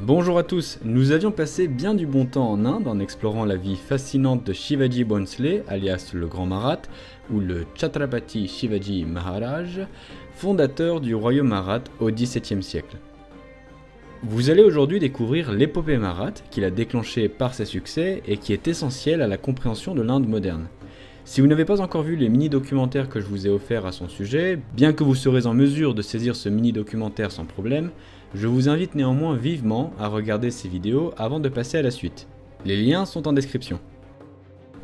Bonjour à tous, nous avions passé bien du bon temps en Inde en explorant la vie fascinante de Shivaji Bhonsle, alias le Grand Marathe, ou le Chhatrapati Shivaji Maharaj, fondateur du royaume marathe au XVIIe siècle. Vous allez aujourd'hui découvrir l'épopée marathe qu'il a déclenchée par ses succès et qui est essentielle à la compréhension de l'Inde moderne. Si vous n'avez pas encore vu les mini-documentaires que je vous ai offerts à son sujet, bien que vous serez en mesure de saisir ce mini-documentaire sans problème, je vous invite néanmoins vivement à regarder ces vidéos avant de passer à la suite. Les liens sont en description.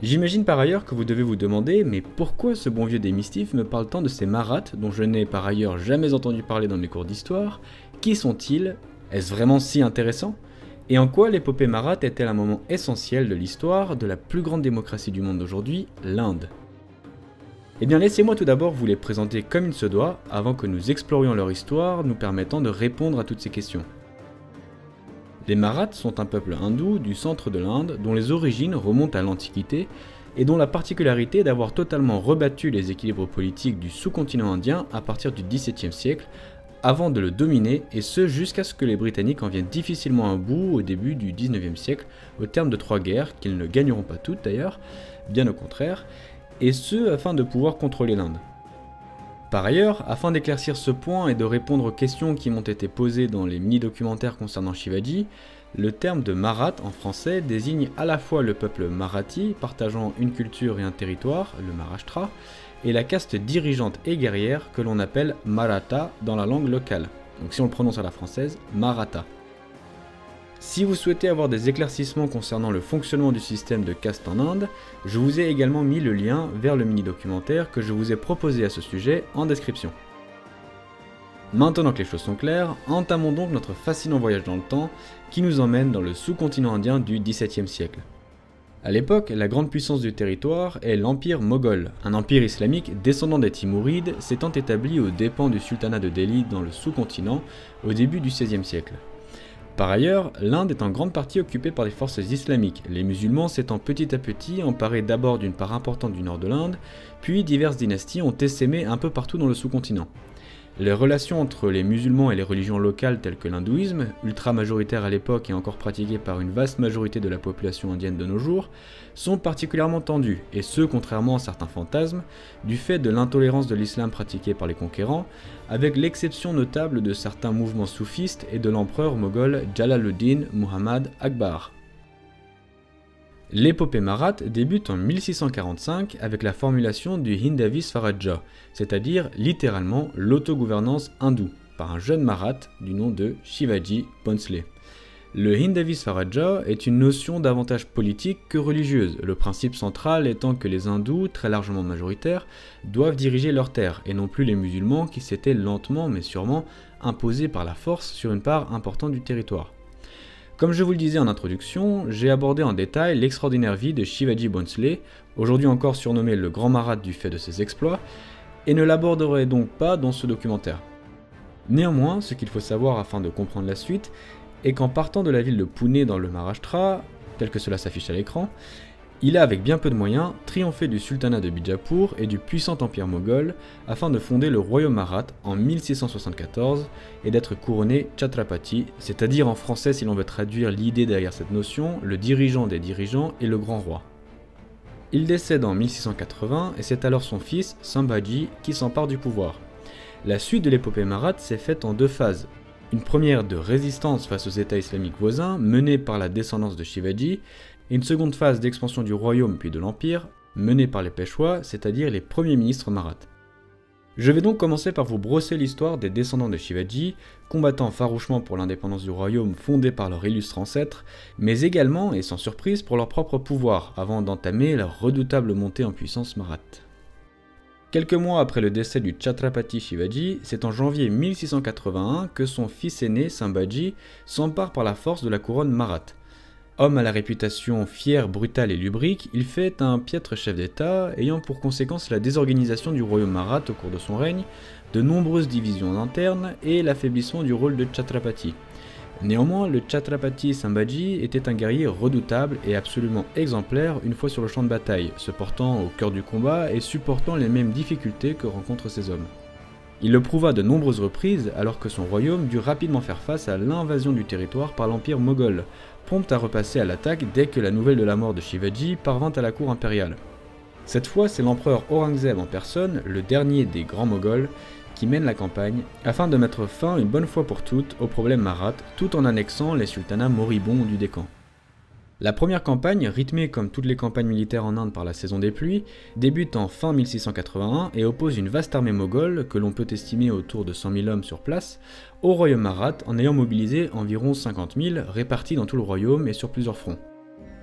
J'imagine par ailleurs que vous devez vous demander, mais pourquoi ce bon vieux démystif me parle tant de ces marathes dont je n'ai par ailleurs jamais entendu parler dans mes cours d'histoire? Qui sont-ils? Est-ce vraiment si intéressant? Et en quoi l'épopée marathe est-elle un moment essentiel de l'histoire de la plus grande démocratie du monde d'aujourd'hui, l'Inde? Eh bien laissez-moi tout d'abord vous les présenter comme il se doit, avant que nous explorions leur histoire, nous permettant de répondre à toutes ces questions. Les Maraths sont un peuple hindou du centre de l'Inde, dont les origines remontent à l'Antiquité, et dont la particularité est d'avoir totalement rebattu les équilibres politiques du sous-continent indien à partir du XVIIe siècle, avant de le dominer, et ce jusqu'à ce que les Britanniques en viennent difficilement à bout au début du XIXe siècle, au terme de 3 guerres, qu'ils ne gagneront pas toutes d'ailleurs, bien au contraire, et ce afin de pouvoir contrôler l'Inde. Par ailleurs, afin d'éclaircir ce point et de répondre aux questions qui m'ont été posées dans les mini-documentaires concernant Shivaji, le terme de Marathe en français désigne à la fois le peuple marathi, partageant une culture et un territoire, le Maharashtra, et la caste dirigeante et guerrière que l'on appelle Maratha dans la langue locale. Donc si on le prononce à la française, Maratha. Si vous souhaitez avoir des éclaircissements concernant le fonctionnement du système de caste en Inde, je vous ai également mis le lien vers le mini-documentaire que je vous ai proposé à ce sujet en description. Maintenant que les choses sont claires, entamons donc notre fascinant voyage dans le temps qui nous emmène dans le sous-continent indien du XVIIe siècle. A l'époque, la grande puissance du territoire est l'Empire moghol, un empire islamique descendant des Timourides s'étant établi aux dépens du sultanat de Delhi dans le sous-continent au début du XVIe siècle. Par ailleurs, l'Inde est en grande partie occupée par des forces islamiques, les musulmans s'étant petit à petit emparés d'abord d'une part importante du nord de l'Inde, puis diverses dynasties ont essaimé un peu partout dans le sous-continent. Les relations entre les musulmans et les religions locales telles que l'hindouisme, ultra majoritaire à l'époque et encore pratiqué par une vaste majorité de la population indienne de nos jours, sont particulièrement tendues, et ce contrairement à certains fantasmes, du fait de l'intolérance de l'islam pratiqué par les conquérants, avec l'exception notable de certains mouvements soufistes et de l'empereur moghol Jalaluddin Muhammad Akbar. L'épopée marathe débute en 1645 avec la formulation du Hindavi Svaraja, c'est-à-dire littéralement l'autogouvernance hindoue, par un jeune marathe du nom de Shivaji Bhonsle. Le Hindavi Svaraja est une notion davantage politique que religieuse, le principe central étant que les hindous, très largement majoritaires, doivent diriger leurs terres, et non plus les musulmans qui s'étaient lentement mais sûrement imposés par la force sur une part importante du territoire. Comme je vous le disais en introduction, j'ai abordé en détail l'extraordinaire vie de Shivaji Bhonsle, aujourd'hui encore surnommé le Grand Marathe du fait de ses exploits, et ne l'aborderai donc pas dans ce documentaire. Néanmoins, ce qu'il faut savoir afin de comprendre la suite, est qu'en partant de la ville de Pune dans le Maharashtra, tel que cela s'affiche à l'écran, il a avec bien peu de moyens triomphé du sultanat de Bijapur et du puissant empire moghol afin de fonder le royaume marathe en 1674 et d'être couronné Chhatrapati, c'est-à-dire en français si l'on veut traduire l'idée derrière cette notion, le dirigeant des dirigeants et le grand roi. Il décède en 1680 et c'est alors son fils, Sambhaji, qui s'empare du pouvoir. La suite de l'épopée marathe s'est faite en 2 phases. Une première de résistance face aux États islamiques voisins, menée par la descendance de Shivaji, et une seconde phase d'expansion du royaume puis de l'empire, menée par les Peshwas, c'est-à-dire les premiers ministres maraths. Je vais donc commencer par vous brosser l'histoire des descendants de Shivaji, combattant farouchement pour l'indépendance du royaume fondé par leur illustre ancêtre, mais également, et sans surprise, pour leur propre pouvoir, avant d'entamer leur redoutable montée en puissance marathe. Quelques mois après le décès du Chhatrapati Shivaji, c'est en janvier 1681 que son fils aîné, Sambhaji, s'empare par la force de la couronne marathe. Homme à la réputation fière, brutale et lubrique, il fait un piètre chef d'État, ayant pour conséquence la désorganisation du royaume marathe au cours de son règne, de nombreuses divisions internes et l'affaiblissement du rôle de Chhatrapati. Néanmoins, le Chhatrapati Sambhaji était un guerrier redoutable et absolument exemplaire une fois sur le champ de bataille, se portant au cœur du combat et supportant les mêmes difficultés que rencontrent ces hommes. Il le prouva de nombreuses reprises alors que son royaume dut rapidement faire face à l'invasion du territoire par l'empire moghol, prompt à repasser à l'attaque dès que la nouvelle de la mort de Shivaji parvint à la cour impériale. Cette fois, c'est l'empereur Aurangzeb en personne, le dernier des grands moghols, qui mène la campagne, afin de mettre fin une bonne fois pour toutes au problème marathe, tout en annexant les sultanats moribonds du Décan. La première campagne, rythmée comme toutes les campagnes militaires en Inde par la saison des pluies, débute en fin 1681 et oppose une vaste armée moghole, que l'on peut estimer autour de 100 000 hommes sur place, au royaume marathe en ayant mobilisé environ 50 000 répartis dans tout le royaume et sur plusieurs fronts.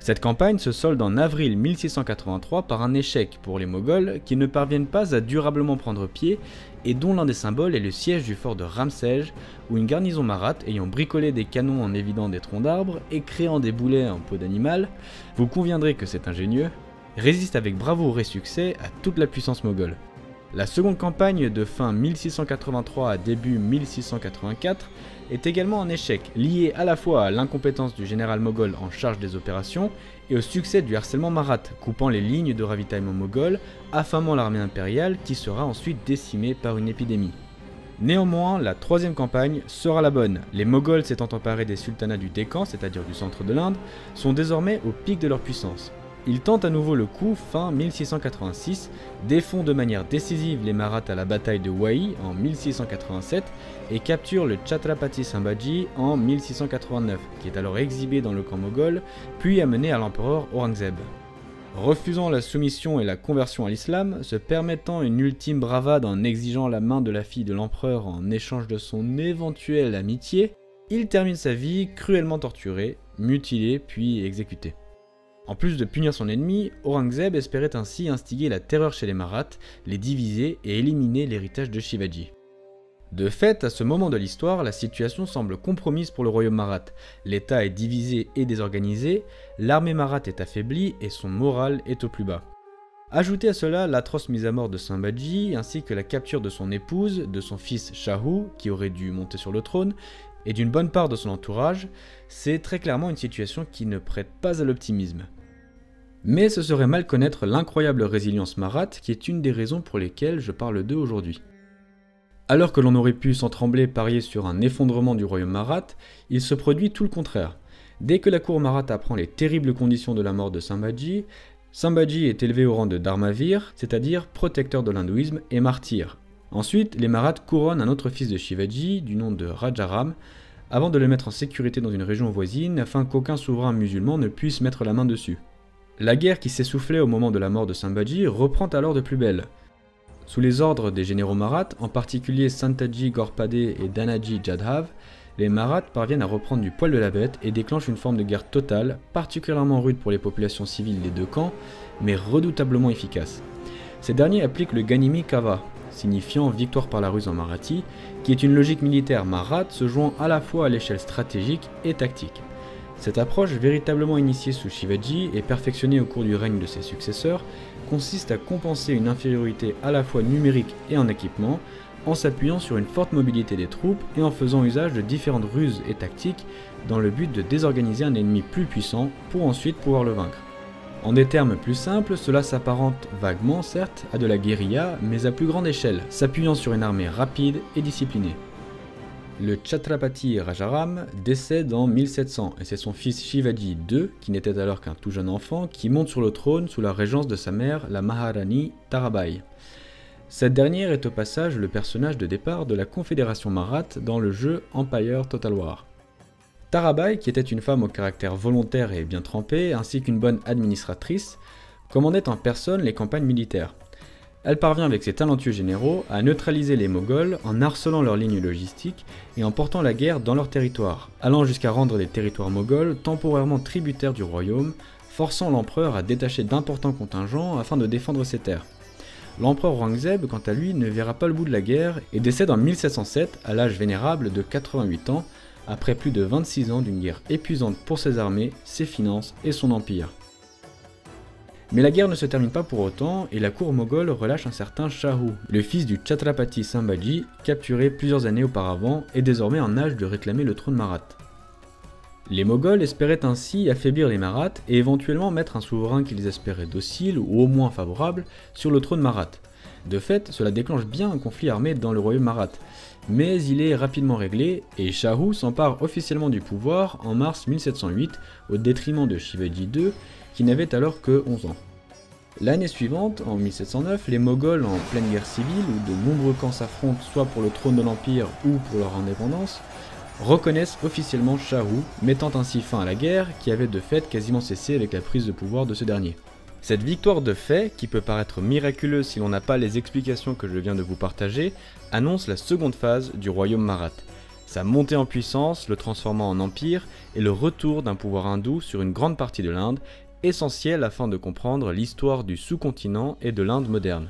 Cette campagne se solde en avril 1683 par un échec pour les Moghols qui ne parviennent pas à durablement prendre pied et dont l'un des symboles est le siège du fort de Ramsej, où une garnison marathe ayant bricolé des canons en évidant des troncs d'arbres et créant des boulets en peau d'animal, vous conviendrez que c'est ingénieux, résiste avec bravoure et succès à toute la puissance moghole. La seconde campagne de fin 1683 à début 1684 est également un échec, lié à la fois à l'incompétence du général moghol en charge des opérations et au succès du harcèlement marathe, coupant les lignes de ravitaillement moghol, affamant l'armée impériale qui sera ensuite décimée par une épidémie. Néanmoins, la troisième campagne sera la bonne. Les Moghols s'étant emparés des sultanats du Décan, c'est-à-dire du centre de l'Inde, sont désormais au pic de leur puissance. Ils tentent à nouveau le coup fin 1686, défont de manière décisive les Marathas à la bataille de Wahi en 1687 et capturent le Chhatrapati Sambhaji en 1689, qui est alors exhibé dans le camp moghol, puis amené à l'empereur Aurangzeb. Refusant la soumission et la conversion à l'islam, se permettant une ultime bravade en exigeant la main de la fille de l'empereur en échange de son éventuelle amitié, il termine sa vie cruellement torturé, mutilé puis exécuté. En plus de punir son ennemi, Aurangzeb espérait ainsi instiguer la terreur chez les Marathas, les diviser et éliminer l'héritage de Shivaji. De fait, à ce moment de l'histoire, la situation semble compromise pour le royaume marathe. L'État est divisé et désorganisé, l'armée marathe est affaiblie et son moral est au plus bas. Ajoutez à cela l'atroce mise à mort de Sambhaji, ainsi que la capture de son épouse, de son fils Shahu, qui aurait dû monter sur le trône, et d'une bonne part de son entourage, c'est très clairement une situation qui ne prête pas à l'optimisme. Mais ce serait mal connaître l'incroyable résilience marathe qui est une des raisons pour lesquelles je parle d'eux aujourd'hui. Alors que l'on aurait pu sans trembler parier sur un effondrement du royaume marathe, il se produit tout le contraire. Dès que la cour marathe apprend les terribles conditions de la mort de Sambhaji, Sambhaji est élevé au rang de Dharmavir, c'est-à-dire protecteur de l'hindouisme et martyr. Ensuite, les Marathas couronnent un autre fils de Shivaji, du nom de Rajaram, avant de le mettre en sécurité dans une région voisine afin qu'aucun souverain musulman ne puisse mettre la main dessus. La guerre qui s'essoufflait au moment de la mort de Sambhaji reprend alors de plus belle. Sous les ordres des généraux Marathas, en particulier Santaji Ghorpade et Danaji Jadhav, les Marathas parviennent à reprendre du poil de la bête et déclenchent une forme de guerre totale, particulièrement rude pour les populations civiles des deux camps, mais redoutablement efficace. Ces derniers appliquent le Ganimi Kava, signifiant victoire par la ruse en marathi, qui est une logique militaire marathe se jouant à la fois à l'échelle stratégique et tactique. Cette approche, véritablement initiée sous Shivaji et perfectionnée au cours du règne de ses successeurs, consiste à compenser une infériorité à la fois numérique et en équipement, en s'appuyant sur une forte mobilité des troupes et en faisant usage de différentes ruses et tactiques dans le but de désorganiser un ennemi plus puissant pour ensuite pouvoir le vaincre. En des termes plus simples, cela s'apparente vaguement certes à de la guérilla, mais à plus grande échelle, s'appuyant sur une armée rapide et disciplinée. Le Chhatrapati Rajaram décède en 1700 et c'est son fils Shivaji II, qui n'était alors qu'un tout jeune enfant, qui monte sur le trône sous la régence de sa mère, la Maharani Tarabai. Cette dernière est au passage le personnage de départ de la Confédération Marathe dans le jeu Empire Total War. Tarabai, qui était une femme au caractère volontaire et bien trempé, ainsi qu'une bonne administratrice, commandait en personne les campagnes militaires. Elle parvient avec ses talentueux généraux à neutraliser les Moghols en harcelant leurs lignes logistiques et en portant la guerre dans leur territoire, allant jusqu'à rendre les territoires moghols temporairement tributaires du royaume, forçant l'empereur à détacher d'importants contingents afin de défendre ses terres. L'empereur Aurangzeb, quant à lui, ne verra pas le bout de la guerre et décède en 1707 à l'âge vénérable de 88 ans, après plus de 26 ans d'une guerre épuisante pour ses armées, ses finances et son empire. Mais la guerre ne se termine pas pour autant et la cour moghole relâche un certain Shahu, le fils du Chhatrapati Sambhaji, capturé plusieurs années auparavant et désormais en âge de réclamer le trône marathe. Les Moghols espéraient ainsi affaiblir les Marathas et éventuellement mettre un souverain qu'ils espéraient docile ou au moins favorable sur le trône marathe. De fait, cela déclenche bien un conflit armé dans le royaume marathe. Mais il est rapidement réglé et Shahu s'empare officiellement du pouvoir en mars 1708 au détriment de Shivaji II qui n'avait alors que 11 ans. L'année suivante, en 1709, les Moghols en pleine guerre civile où de nombreux camps s'affrontent soit pour le trône de l'Empire ou pour leur indépendance, reconnaissent officiellement Shahu, mettant ainsi fin à la guerre qui avait de fait quasiment cessé avec la prise de pouvoir de ce dernier. Cette victoire de fait, qui peut paraître miraculeuse si l'on n'a pas les explications que je viens de vous partager, annonce la seconde phase du royaume marathe. Sa montée en puissance, le transformant en empire, et le retour d'un pouvoir hindou sur une grande partie de l'Inde, essentiel afin de comprendre l'histoire du sous-continent et de l'Inde moderne.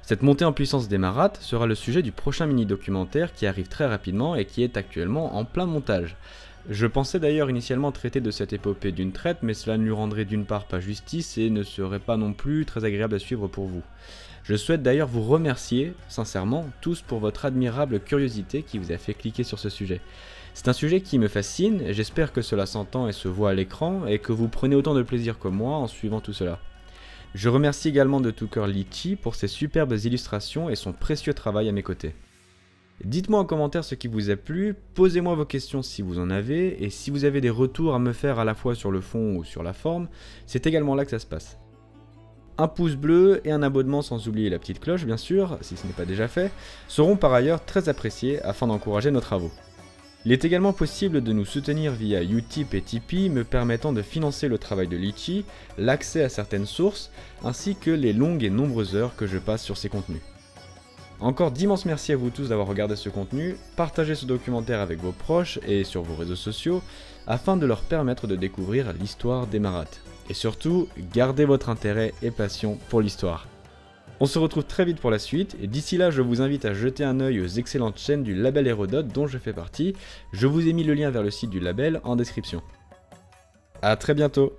Cette montée en puissance des Marathas sera le sujet du prochain mini-documentaire qui arrive très rapidement et qui est actuellement en plein montage. Je pensais d'ailleurs initialement traiter de cette épopée d'une traite, mais cela ne lui rendrait d'une part pas justice et ne serait pas non plus très agréable à suivre pour vous. Je souhaite d'ailleurs vous remercier, sincèrement, tous pour votre admirable curiosité qui vous a fait cliquer sur ce sujet. C'est un sujet qui me fascine, et j'espère que cela s'entend et se voit à l'écran, et que vous prenez autant de plaisir que moi en suivant tout cela. Je remercie également de tout cœur Litchi pour ses superbes illustrations et son précieux travail à mes côtés. Dites-moi en commentaire ce qui vous a plu, posez-moi vos questions si vous en avez, et si vous avez des retours à me faire à la fois sur le fond ou sur la forme, c'est également là que ça se passe. Un pouce bleu et un abonnement sans oublier la petite cloche bien sûr, si ce n'est pas déjà fait, seront par ailleurs très appréciés afin d'encourager nos travaux. Il est également possible de nous soutenir via Utip et Tipeee me permettant de financer le travail de Litchi, l'accès à certaines sources, ainsi que les longues et nombreuses heures que je passe sur ces contenus. Encore d'immenses merci à vous tous d'avoir regardé ce contenu, partagez ce documentaire avec vos proches et sur vos réseaux sociaux, afin de leur permettre de découvrir l'histoire des Marathas. Et surtout, gardez votre intérêt et passion pour l'histoire. On se retrouve très vite pour la suite, et d'ici là je vous invite à jeter un œil aux excellentes chaînes du label Hérodote dont je fais partie, je vous ai mis le lien vers le site du label en description. A très bientôt.